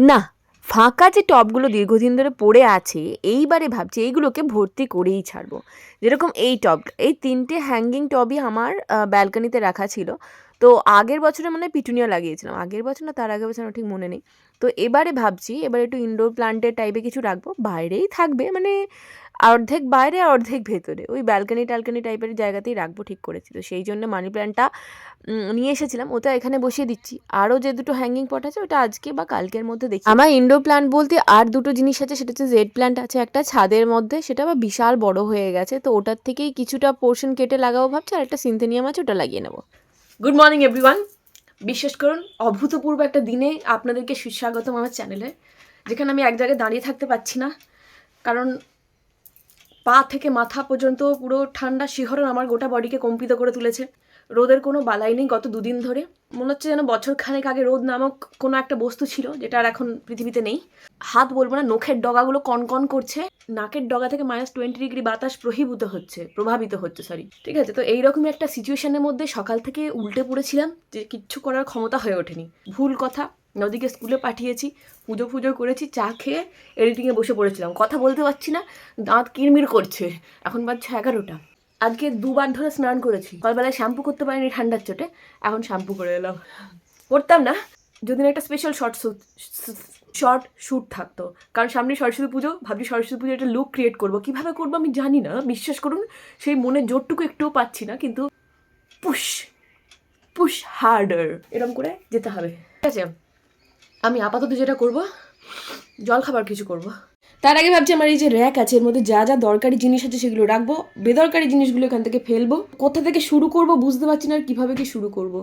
না, ফাঁকা যে টবগুলো দীর্ঘদিন ধরে পড়ে আছে, এইবারে ভাবছি এইগুলোকে ভর্তি করেই ছাড়বো। যেরকম এই টবটা, এই 3টে হ্যাঙ্গিং টবই আমার ব্যালকনিতে রাখা ছিল। তো আগের বছরে মনে হয় পিটুনিয়া লাগিয়েছিলাম, আগের বছর না তার আগের বছর আমার ঠিক মনে নেই। তো এবারে ভাবছি এবার একটু ইনডোর প্লান্টের টাইপে কিছু রাখবো, বাইরেই থাকবে, মানে অর্ধেক বাইরে আর অর্ধেক ভেতরে, ওই ব্যালকনি ট্যালকনি টাইপের জায়গাতেই রাখবো ঠিক করেছি। তো সেই জন্য মানি প্ল্যান্টটা নিয়ে এসেছিলাম, ওটা এখানে বসিয়ে দিচ্ছি। আরও যে দুটো হ্যাঙ্গিং পট আছে ওটা আজকে বা কালকের মধ্যে দেখি। আমার ইনডোর প্ল্যান্ট বলতে আর দুটো জিনিস আছে, সেটা হচ্ছে জেড প্ল্যান্ট আছে একটা ছাদের মধ্যে, সেটা আবার বিশাল বড় হয়ে গেছে, তো ওটার থেকেই কিছুটা পোর্শন কেটে লাগাবো ভাবছি, আর একটা সিনথেনিয়াম আছে ওটা লাগিয়ে নেবো। গুড মর্নিং এভরিওয়ান, বিশ্বাস করুন অভূতপূর্ব একটা দিনে আপনাদেরকে সুস্বাগতম আমার চ্যানেলে, যেখানে আমি এক জায়গায় দাঁড়িয়ে থাকতে পারছি না, কারণ পা থেকে মাথা পর্যন্ত পুরো ঠান্ডা শিহরণ আমার গোটা বডিকে কম্পিত করে তুলেছে। রোদের কোনো বালাই নেই গত দুদিন ধরে, মনে হচ্ছে যেন বছর খানেক আগে রোদ নামক কোনো একটা বস্তু ছিল যেটা আর এখন পৃথিবীতে নেই। হাত বলবো না, নখের ডগাগুলো কনকন করছে, নাকের ডগা থেকে -20 ডিগ্রি বাতাস প্রভাবিত হচ্ছে সরি, ঠিক আছে। তো এইরকমই একটা সিচুয়েশনের মধ্যে সকাল থেকে উল্টে পড়েছিলাম, যে কিচ্ছু করার ক্ষমতা হয়ে ওঠেনি। ভুল কথা, নদীকে স্কুলে পাঠিয়েছি, পুজো করেছি, চা খেয়ে এডিটিংয়ে বসে পড়েছিলাম, কথা বলতে পারছি না, দাঁত কিরমির করছে। এখন বাজছে 11টা। আজকে 2বার ধরে স্নান করেছি, সকালবেলায় শ্যাম্পু করতে পারিনি ঠান্ডার চোটে, এখন শ্যাম্পু করে এলাম। করতাম না যদি না একটা স্পেশাল শর্ট শ্যুট থাকতো, কারণ সামনে সরস্বতী পুজো, ভাবছি সরস্বতী পুজো একটা লুক ক্রিয়েট করবো। কীভাবে করবো আমি জানি না, বিশ্বাস করুন সেই মনের জোরটুকু একটুও পাচ্ছি না, কিন্তু পুশ হার্ডার এরকম করে যেতে হবে, ঠিক আছে। আমি আপাতত যেটা করব, জল খাবার কিছু করব। তার আগে ভাবছি আমার এই যে র্যাক আছে এর মধ্যে যা যা দরকারি জিনিস আছে সেগুলো রাখবো, বেদরকারি জিনিসগুলো এখান থেকে ফেলবো। কোথা থেকে শুরু করব বুঝতে পারছি না, আর কীভাবে কি শুরু করব।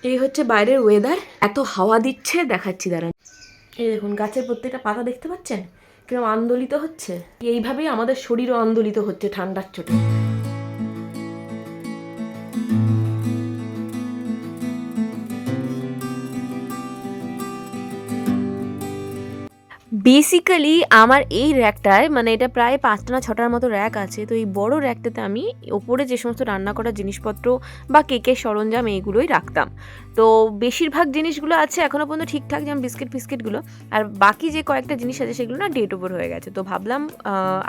এই হচ্ছে বাইরের ওয়েদার, এত হাওয়া দিচ্ছে, দেখাচ্ছি দাঁড়ান। এই দেখুন গাছের প্রত্যেকটা পাতা দেখতে পাচ্ছেন কিরকম আন্দোলিত হচ্ছে, এইভাবেই আমাদের শরীরও আন্দোলিত হচ্ছে ঠান্ডার চোটে। বেসিক্যালি আমার এই র্যাকটায়, মানে এটা প্রায় 5টা না 6টার মতো র্যাক আছে। তো এই বড় র্যাকটাতে আমি ওপরে যে সমস্ত রান্না করার জিনিসপত্র বা কেকের সরঞ্জাম এইগুলোই রাখতাম। তো বেশিরভাগ জিনিসগুলো আছে এখনও পর্যন্ত ঠিকঠাক, যেমন বিস্কিটগুলো, আর বাকি যে কয়েকটা জিনিস আছে সেগুলো না ডেট ওভার হয়ে গেছে। তো ভাবলাম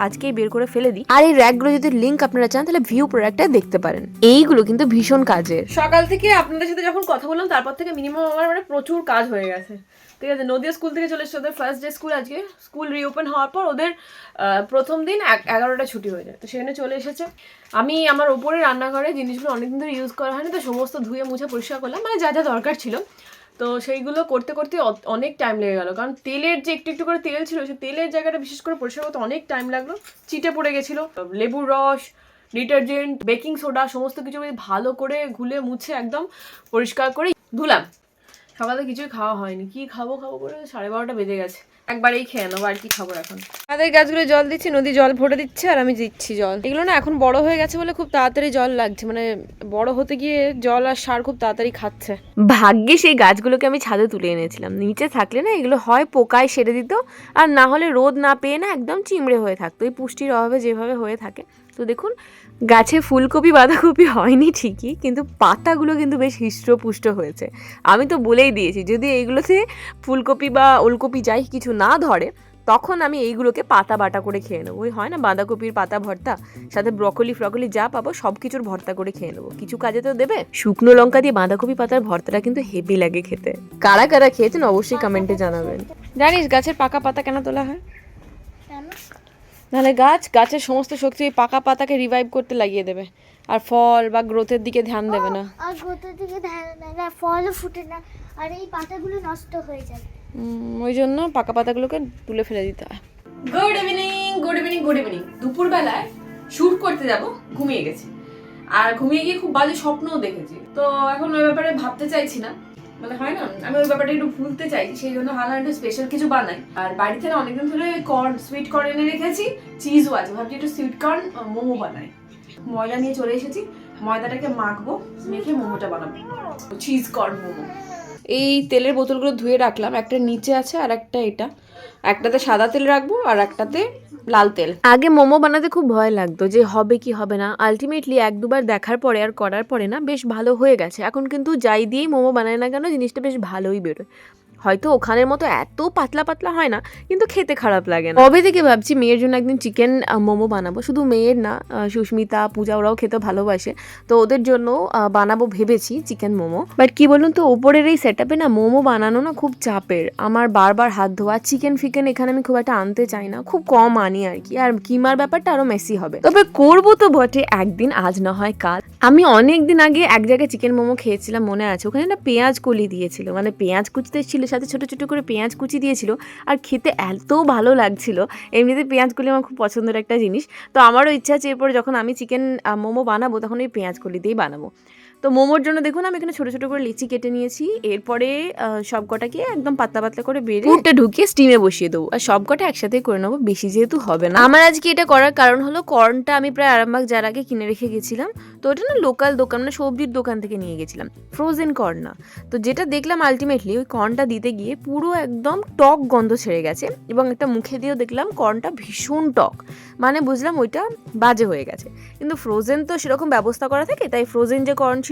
আজকেই বের করে ফেলে দিই। আর এই র্যাকগুলো যদি লিঙ্ক আপনারা চান তাহলে ভিউ প্রোডাক্টটা দেখতে পারেন, এইগুলো কিন্তু ভীষণ কাজের। সকাল থেকে আপনাদের সাথে যখন কথা বললাম তারপর থেকে মিনিমাম আমার মানে প্রচুর কাজ হয়ে গেছে, ঠিক আছে। নদিয়া স্কুল থেকে চলে এসেছে, ওদের ফার্স্ট ডে স্কুল আজকে, স্কুল রিওপেন হওয়ার পর ওদের প্রথম দিন 11টা ছুটি হয়ে যায়, তো সেখানে চলে এসেছে। আমি আমার ওপরে রান্নাঘরে জিনিসগুলো অনেকদিন ধরে ইউজ করা হয়নি, তো সমস্ত ধুয়ে মুছে পরিষ্কার করলাম, মানে যা যা দরকার ছিল। তো সেইগুলো করতে করতে অনেক টাইম লেগে গেলো, কারণ তেলের যে একটু একটু করে তেল ছিল, সেই তেলের জায়গাটা বিশেষ করে পরিষ্কার করতে অনেক টাইম লাগলো, চিটে পড়ে গেছিলো। লেবুর রস, ডিটারজেন্ট, বেকিং সোডা সমস্ত কিছু ভালো করে ঘুলে মুছে একদম পরিষ্কার করে ধুলাম। সকালে কিছুই খাওয়া হয়নি, কি খাবো করে 12:30 বেজে গেছে, একবারেই খেয়ে নেবো, আর কি খাবো এখন। আমাদের গাছগুলো জল দিচ্ছি, নদী জল ভরে দিচ্ছে আর আমি দিচ্ছি জল। এগুলো না এখন বড় হয়ে গেছে বলে খুব তাড়াতাড়ি জল লাগছে, মানে বড় হতে গিয়ে জল আর সার খুব তাড়াতাড়ি খাচ্ছে। ভাগ্যে সেই গাছগুলোকে আমি ছাদে তুলে এনেছিলাম, নিচে থাকলে না এগুলো হয় পোকায় সেরে দিত, আর না হলে রোদ না পেয়ে না একদম চিমড়ে হয়ে থাকতো, এই পুষ্টির অভাবে যেভাবে হয়ে থাকে। তো দেখুন গাছে ফুলকপি বাঁধাকপি হয়নি ঠিকই, কিন্তু পাতাগুলো কিন্তু বেশ হৃষ্টপুষ্ট হয়েছে। আমি তো বলেই দিয়েছি যদি এইগুলোতে ফুলকপি বা ওলকপি যাই কিছু না ধরে, তখন আমি এইগুলোকে পাতা বাটা করে খেয়ে নেবো। ওই হয় না বাঁধাকপির পাতা ভর্তা, সাথে ব্রকলি যা পাবো সব কিছুর ভর্তা করে খেয়ে নেবো, কিছু কাজে তো দেবে। শুকনো লঙ্কা দিয়ে বাঁধাকপি পাতার ভর্তাটা কিন্তু হেভি লাগে খেতে। কারা কারা খেয়েছেন অবশ্যই কমেন্টে জানাবেন। জানিস গাছের পাকা পাতা কেন তোলা হয়? নাহলে গাছের সমস্ত শক্তি ওই পাকা পাতাকে রিভাইভ করতে লাগিয়ে দেবে, আর ফল বা গ্রোথের দিকে ধ্যান দেবে না, আর গ্রোথের দিকে ধ্যান দেয় না, ফলও ফুটে না, আর এই পাতাগুলো নষ্ট হয়ে যায়। ওই জন্য পাকা পাতাগুলোকে তুলে ফেলে দিতে হয়। Good evening. দুপুরবেলায় শুট করতে যাব, ঘুমিয়ে গেছি, আর ঘুমিয়ে গিয়ে খুব বাজে স্বপ্নও দেখেছি। তো এখন ওই ব্যাপারে ভাবতে চাইছি না, মানে হয় না, আমি ওই ব্যাপারটা একটু ভুলতে চাইছি, সেই জন্য ভালো একটু স্পেশাল কিছু বানাই। আর বাড়িতে না অনেকদিন ধরে সুইট কর্ন এনে রেখেছি, চিজও আছে, ভাবছি একটু সুইট কর্ন মোমো বানাই। ময়দা নিয়ে চলে এসেছি, ময়দাটাকে মাখবো, মেখে মোমোটা বানাবো, চিজ কর্ন মোমো। এই তেলের বোতলগুলো ধুয়ে রাখলাম, একটা নিচে আছে আর একটা এটা, একটাতে সাদা তেল রাখবো আর একটাতে লাল তেল। আগে মোমো বানাতে খুব ভয় লাগতো যে হবে কি হবে না, আলটিমেটলি 1-2বার দেখার পরে আর করার পরে না বেশ ভালো হয়ে গেছে। এখন কিন্তু যাই দিয়েই মোমো বানায় না কেন জিনিসটা বেশ ভালোই বেরোয়, হয়তো ওখানের মতো এত পাতলা পাতলা হয় না, কিন্তু খেতে খারাপ লাগে না। কবে থেকে ভাবছি মেয়ের জন্য একদিন চিকেন মোমো বানাবো, শুধু মেয়ের না, সুস্মিতা, পূজা ওরাও খেতে ভালোবাসে, তো ওদের জন্য বানাবো ভেবেছি চিকেন মোমো। বাট কি বলুন তো, ওপরের এই সেট আপে না মোমো বানানো না খুব চাপের, আমার বারবার হাত ধোয়া, চিকেন ফিকেন এখানে আমি খুব একটা আনতে চাই না, খুব কম আনি আর কি, আর কিমার ব্যাপারটা আরো মেসি হবে। তবে করবো তো বটে একদিন, আজ না হয় কাল। আমি অনেক দিন আগে এক জায়গায় চিকেন মোমো খেয়েছিলাম, মনে আছে, ওখানে না পেঁয়াজ কলি দিয়েছিল, মানে পেঁয়াজ কুচিতে ছিল, সাথে ছোট ছোট করে পেঁয়াজ কুচি দিয়েছিল, আর খেতে এত ভালো লাগছিল। এমনিতে পেঁয়াজ কলি আমার খুব পছন্দের একটা জিনিস, তো আমারও ইচ্ছা আছে এরপর যখন আমি চিকেন মোমো বানাবো তখন ওই পেঁয়াজ কলি দিয়েই বানাবো। তো মোমোর জন্য দেখুন আমি এখানে ছোটো ছোটো করে লিচি কেটে নিয়েছি, এরপরে সব কটাকে একদম পাতলা পাতলা করে বেড়ে পুরটা ঢুকিয়ে স্টিমে বসিয়ে দেবো, আর সব কটা একসাথে করে নেবো, বেশি যেহেতু হবে না। আমার আজকে এটা করার কারণ হলো, কর্নটা আমি প্রায় আরামবাগ যার আগে কিনে রেখে গেছিলাম, তো ওটা না লোকাল দোকান, মানে সবজির দোকান থেকে নিয়ে গেছিলাম, ফ্রোজেন কর্ন না। তো যেটা দেখলাম আলটিমেটলি ওই কর্নটা দিতে গিয়ে পুরো একদম টক গন্ধ ছেড়ে গেছে, এবং একটা মুখে দিয়েও দেখলাম কর্নটা ভীষণ টক, মানে বুঝলাম ওইটা বাজে হয়ে গেছে। কিন্তু ফ্রোজেন তো সেরকম ব্যবস্থা করা থাকে, তাই ফ্রোজেন যে কর্ন ছিল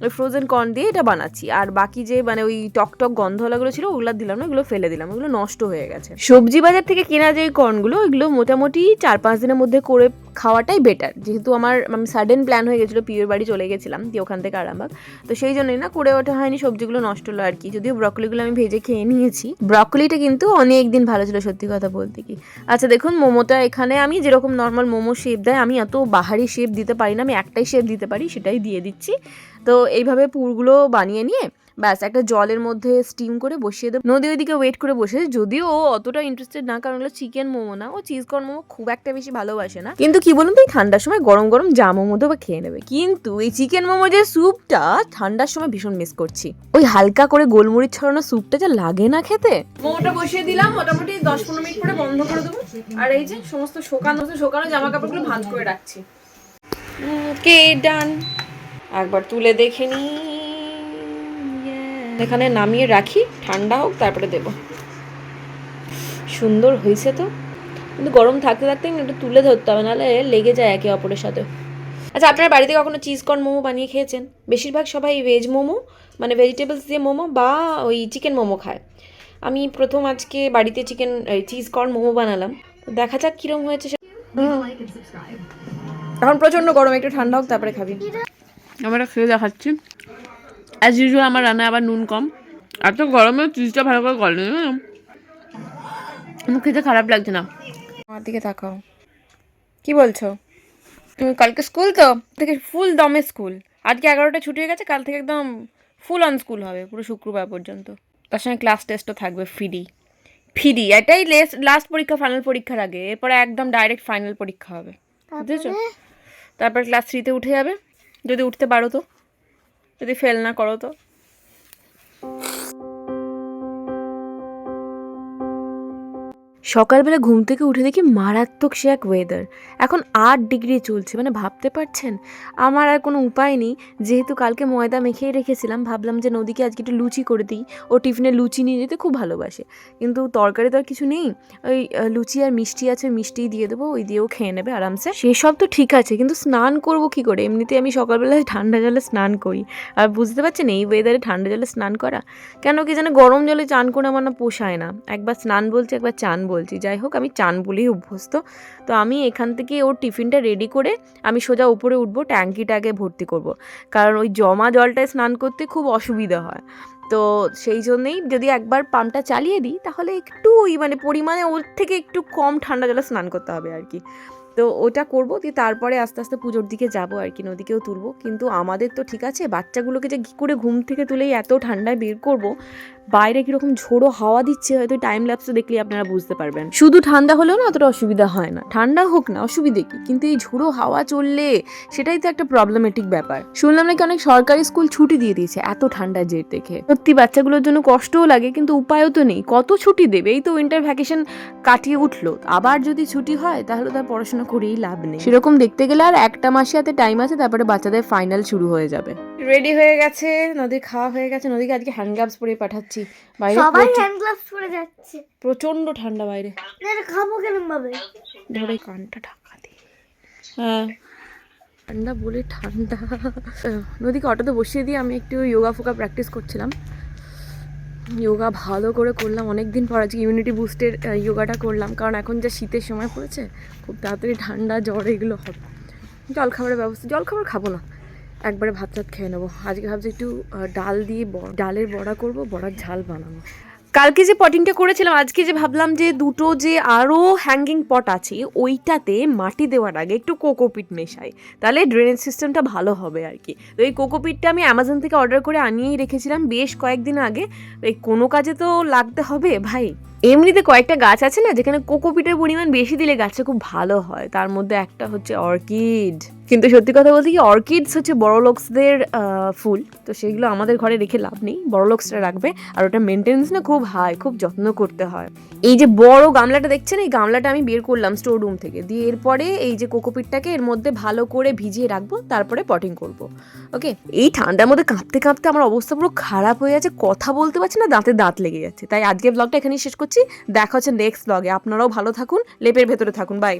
ওই ফ্রোজেন কর্ন দিয়ে এটা বানাচ্ছি, আর বাকি যে মানে ওই টক টক গন্ধওয়ালাগুলো ছিল ওগুলো দিলাম না, ওগুলো ফেলে দিলাম, ওগুলো নষ্ট হয়ে গেছে। সবজি বাজার থেকে কেনা যে কর্নগুলো ওইগুলো মোটামুটি 4-5 দিনের মধ্যে করে খাওয়াটাই বেটার, যেহেতু আমি সাডেন প্ল্যান হয়ে গেছিলো, পিওর বাড়ি চলে গেছিলাম দিয়ে ওখান থেকে আরামবাগ, তো সেই জন্যই না করে ওঠা হয়নি, সবজিগুলো নষ্ট হলো আর কি। যদিও ব্রকলিগুলো আমি ভেজে খেয়ে নিয়েছি, ব্রকলিটা কিন্তু অনেক দিন ভালো ছিল সত্যি কথা বলতে কি। আচ্ছা দেখুন মোমোটা এখানে আমি যেরকম নর্মাল মোমো শেপ দেয়, আমি এত বাহারি শেপ দিতে পারি না, আমি একটাই শেপ দিতে পারি, সেটাই দিয়ে দিচ্ছি। তো এইভাবে পুরগুলো বানিয়ে নিয়ে ব্যাস একটা জলের মধ্যে স্টিম করে বসিয়ে দেবো। নদী ওইদিকে ওয়েট করে বসে, যদিও ও অতটা ইন্টারেস্টেড না, কারণ ওগুলো চিকেন মোমো না, ও চিজ কর্ন মোমো খুব একটা বেশি ভালোবাসে না। কিন্তু কি বলুন তো, এই ঠান্ডার সময় গরম গরম যা মোমো দেবো খেয়ে নেবে, কিন্তু এই চিকেন মোমো যে স্যুপটা ঠান্ডার সময় ভীষণ মিস করছি, ওই হালকা করে গোলমরিচ ছড়ানো স্যুপটা যা লাগে না খেতে। মোমোটা বসিয়ে দিলাম, মোটামুটি 10-15 মিনিট পরে বন্ধ করে দেবো, আর এই যে সমস্ত শোকানো জামা কাপড়গুলো ভাঁজ করে রাখছি। কে ডান, একবার তুলে দেখে নি, এখানে নামিয়ে রাখি, ঠান্ডা হোক তারপরে দেব। সুন্দর হয়েছে তো, কিন্তু গরম থাকতে থাকতে একটু তুলে ধরতে হবে, নাহলে লেগে যায় একে অপরের সাথে। আচ্ছা আপনার বাড়িতে কখনো চিজ কর্ন মোমো বানিয়ে খেয়েছেন? বেশিরভাগ সবাই ভেজ মোমো, মানে ভেজিটেবলস দিয়ে মোমো বা ওই চিকেন মোমো খায়। আমি প্রথম আজকে বাড়িতে চিজ কর্ন মোমো বানালাম, তো দেখা যাক কিরম হয়েছে। এখন প্রচণ্ড গরম, একটু ঠান্ডা হোক তারপরে খাবি। আমরা খেয়ে দেখাচ্ছি। অ্যাজ ইউজুয়াল আমার রান্নায় আবার নুন কম, এত গরমে চিজটা ভালো করে গলে না, খেতে খারাপ লাগছে না। আমার দিকে তাকাও, কি বলছো? কালকে স্কুল তো থেকে ফুল দমে স্কুল, আজকে 11টা ছুটি হয়ে গেছে, কাল থেকে একদম ফুল অন স্কুল হবে পুরো শুক্রবার পর্যন্ত, তার সঙ্গে ক্লাস টেস্টও থাকবে ফ্রি, এটাই লাস্ট পরীক্ষা, ফাইনাল পরীক্ষার আগে, এরপরে একদম ডাইরেক্ট ফাইনাল পরীক্ষা হবে, বুঝেছো? তারপর ক্লাস 3-তে উঠে যাবে, যদি উঠতে পারো তো, যদি ফেল না করো তো। সকালবেলা ঘুম থেকে উঠে দেখি মারাত্মক সে এক ওয়েদার, এখন 8 ডিগ্রি চলছে, মানে ভাবতে পারছেন। আমার আর কোনো উপায় নেই, যেহেতু কালকে ময়দা মেখেই রেখেছিলাম, ভাবলাম যে নদীকে আজকে একটু লুচি করে দিই, ও টিফিনে লুচি নিয়ে যেতে খুব ভালোবাসে, কিন্তু তরকারি তো আর কিছু নেই, ওই লুচি আর মিষ্টি আছে, মিষ্টিই দিয়ে দেবো, ওই দিয়েও খেয়ে নেবে আরামসে। সেসব তো ঠিক আছে, কিন্তু স্নান করব কি করে? এমনিতে আমি সকালবেলায় ঠান্ডা জলে স্নান করি, আর বুঝতে পারছেন এই ওয়েদারে ঠান্ডা জলে স্নান করা, কেন কি জানে গরম জলে চান করে আমার না পোষায় না, একবার স্নান বলছি একবার চান বলছি, যাই হোক আমি চান বলেই অভ্যস্ত। তো আমি এখান থেকে ওর টিফিনটা রেডি করে আমি সোজা উপরে উঠবো, ট্যাঙ্কিটাকে ভর্তি করব, কারণ ওই জমা জলটায় স্নান করতে খুব অসুবিধা হয়, তো সেই জন্যেই যদি একবার পাম্পটা চালিয়ে দিই তাহলে একটু ওই মানে পরিমাণে ওর থেকে একটু কম ঠান্ডা জলে স্নান করতে হবে আর কি। তো ওটা করবো, দিয়ে তারপরে আস্তে আস্তে পুজোর দিকে যাবো আর কি, নদীকেও তুলবো। কিন্তু আমাদের তো ঠিক আছে, বাচ্চাগুলোকে যে কী করে ঘুম থেকে তুলেই এত ঠান্ডায় বের করবো, বাইরে কীরকম ঝোড়ো হাওয়া দিচ্ছে, হয়তো টাইম ল্যাপসে দেখলে আপনারা বুঝতে পারবেন। শুধু ঠান্ডা হলেও না অতটা অসুবিধা হয় না, ঠান্ডা হোক না অসুবিধে কি, কিন্তু এই ঝোড়ো হাওয়া চললে সেটাই তো একটা প্রবলেমেটিক ব্যাপার। শুনলাম নাকি অনেক সরকারি স্কুল ছুটি দিয়ে দিয়েছে এত ঠান্ডা জের দেখে, সত্যি বাচ্চাগুলোর জন্য কষ্টও লাগে, কিন্তু উপায়ও তো নেই, কত ছুটি দেবে? এই তো উইন্টার ভ্যাকেশন কাটিয়ে উঠলো, আবার যদি ছুটি হয় তাহলে তার পড়াশোনা করেই লাভ নেই। সেরকম দেখতে গেলে আর একটা মাসে হাতে টাইম আছে, তারপরে বাচ্চাদের ফাইনাল শুরু হয়ে যাবে। রেডি হয়ে গেছে, নদী খাওয়া হয়ে গেছে, নদীকে আজকে হ্যান্ড গ্লাভস পরে পাঠাচ্ছি, বাইরে সবাই হ্যান্ড গ্লাভস পরে যাচ্ছে, প্রচন্ড ঠান্ডা বাইরে। না খাবো কেমন ভাবে, ধরে কানটা ঢাকা দি। হ্যাঁ ঠান্ডা বলে ঠান্ডা। নদীকে অটোতে বসিয়ে দিয়ে আমি একটু যোগা ফোগা প্র্যাকটিস করছিলাম, যোগা ভালো করে করলাম, অনেক দিন পর আজকে ইমিউনিটি বুস্টের যোগাটা করলাম, কারণ এখন যা শীতের সময় পড়েছে খুব তাড়াতাড়ি ঠান্ডা জ্বর এগুলো হবে। জলখাবারের ব্যবস্থা, জলখাবার খাবো না, একবারে ভাত টাত খেয়ে নেবো। আজকে ভাবছি একটু ডাল দিয়ে ডালের বড়া করব, বড়ার ঝাল বানাবো। কালকে যে পটিংটা করেছিলাম, আজকে যে ভাবলাম যে দুটো যে আরও হ্যাঙ্গিং পট আছে ওইটাতে মাটি দেওয়ার আগে একটু কোকোপিট মেশাই, তাহলে ড্রেনেজ সিস্টেমটা ভালো হবে আর কি। তো এই কোকোপিটটা আমি অ্যামাজন থেকে অর্ডার করে আনিয়েই রেখেছিলাম বেশ কয়েকদিন আগে। এই কোনো কাজে তো লাগতে হবে ভাই। এমনিতে কয়েকটা গাছ আছে না যেখানে কোকোপিটের পরিমাণ বেশি দিলে গাছটা খুব ভালো হয়, তার মধ্যে একটা হচ্ছে অর্কিড। কিন্তু সত্যি কথা বলতে কি, অর্কিডস হচ্ছে বড়লোকসদের ফুল, তো সেগুলো আমাদের ঘরে রেখে লাভ নেই, বড়লোকসরা রাখবে। আর ওটা মেনটেন্স না খুব হাই, খুব যত্ন করতে হয়। এই যে বড় গামলাটা দেখছেন, এই গামলাটা আমি বের করলাম স্টোর রুম থেকে, দিয়ে এরপরে এই যে কোকোপিটটাকে এর মধ্যে ভালো করে ভিজিয়ে রাখবো, তারপরে পটিং করব। ওকে, এই ঠান্ডার মধ্যে কাঁপতে কাঁপতে আমার অবস্থা পুরো খারাপ হয়ে যাচ্ছে, কথা বলতে পারছি না, দাঁতে দাঁত লেগে যাচ্ছে। তাই আজকে ব্লগটা এখানেই শেষ করছি, দেখা হচ্ছে নেক্সট ব্লগে। আপনারাও ভালো থাকুন, লেপের ভেতরে থাকুন, বাই।